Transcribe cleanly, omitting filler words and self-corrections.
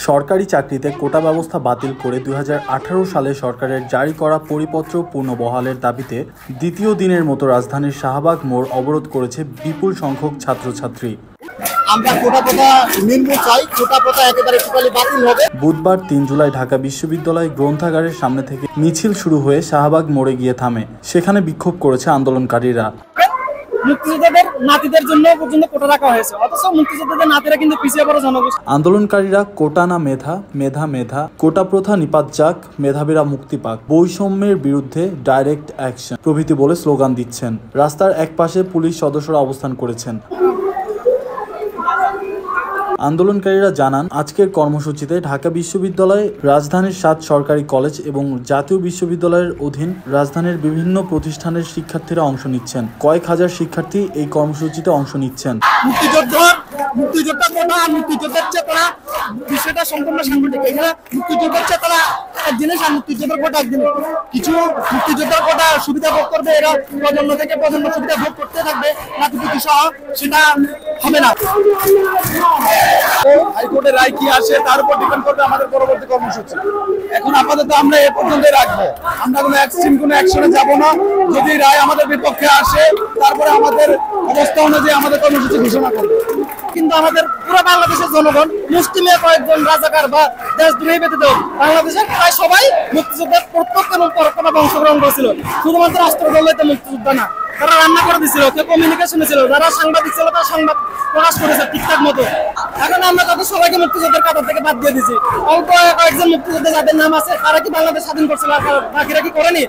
সরকারি চাকরিতে কোটা ব্যবস্থা বাতিল করে 2018 সালে সরকারের জারি করা পরিপত্র পুনর্বহালের দাবিতে দ্বিতীয় দিনের মতো রাজধানীর শাহবাগ মোড় অবরোধ করেছে বিপুল সংখ্যক ছাত্রছাত্রী। বুধবার 3 জুলাই ঢাকা বিশ্ববিদ্যালয় গ্রন্থাগারের সামনে থেকে মিছিল শুরু হয়ে শাহবাগ মোড়ে গিয়ে থামে। সেখানে বিক্ষোভ করেছে আন্দোলনকারীরা। মুক্তিযোদ্ধাদের নাতিদের জন্য পর্যন্ত কোটা রাখা হয়েছে, অথচ মুক্তিযোদ্ধাদের নাতিরা কিন্তু পিছিয়ে পড়া জনগোষ্ঠী। আন্দোলনকারীরা কোটা না মেধা, মেধা মেধা, কোটা প্রথা নিপাত যাক, মেধাবীরা মুক্তি পাক, বৈষম্যের বিরুদ্ধে ডাইরেক্ট অ্যাকশন প্রভৃতি বলে স্লোগান দিচ্ছেন। রাস্তার একপাশে পুলিশ সদস্যরা অবস্থান করেছেন। আন্দোলনকারীরা জানান, আজকের কর্মসূচিতে ঢাকা বিশ্ববিদ্যালয়, রাজধানীর 7 সরকারি কলেজ এবং জাতীয় বিশ্ববিদ্যালয়ের অধীন রাজধানীর বিভিন্ন প্রতিষ্ঠানের শিক্ষার্থীরা অংশ নিচ্ছেন। কয়েক হাজার শিক্ষার্থী এই কর্মসূচিতে অংশ নিচ্ছেন। মুক্তিযোদ্ধার চেতনা বিষয়টা সম্পূর্ণ সাংগঠনিক। এখানে মুক্তিযোদ্ধার চেতনা একদিনে, মুক্তিযোদ্ধার কোটা একদিনে। কিছু মুক্তিযোদ্ধার কোটা সুবিধা ভোগ করবে, এরা প্রজন্ম থেকে প্রজন্ম সুবিধা ভোগ করতে থাকবে, নাতিপুতি সহ, সেটা হবে না। হাইকোর্টের রায় কি আসে তার উপর ডিপেন্ড করবে আমাদের পরবর্তী কর্মসূচি। এখন আপাতত আমরা এ পর্যন্ত রাখবো, আমরা কোনো অ্যাকশনে যাব না। যদি রায় আমাদের বিপক্ষে আসে তারপরে আমাদের অবস্থা অনুযায়ী আমাদের কর্মসূচি ঘোষণা করবে। কিন্তু আমাদের পুরো বাংলাদেশের জনগণ, মুসলিমের কয়েকজন রাজাকার বা দেশদ্রোহী ব্যতীত বাংলাদেশের প্রায় সবাই মুক্তিযুদ্ধের প্রত্যক্ষ এবং পরোক্ষভাবে অংশগ্রহণ করেছিল। শুধুমাত্র অস্ত্র দলেতে মুক্তিযোদ্ধা না, তারা রান্না করে দিচ্ছিল, কেউ কমিউনিকেশনে ছিল, যারা সাংবাদিক ছিল তারা সংবাদ প্রকাশ করেছে ঠিকঠাক মতো। এখন আমরা তাদের সবাইকে মুক্তিযুদ্ধের কাতার থেকে বাদ দিয়ে দিচ্ছি। অল্প কয়েকজন মুক্তিযোদ্ধা যাদের নাম আছে তারা কি বাংলাদেশ স্বাধীন করছিল, আর বাকিরা কি করেনি?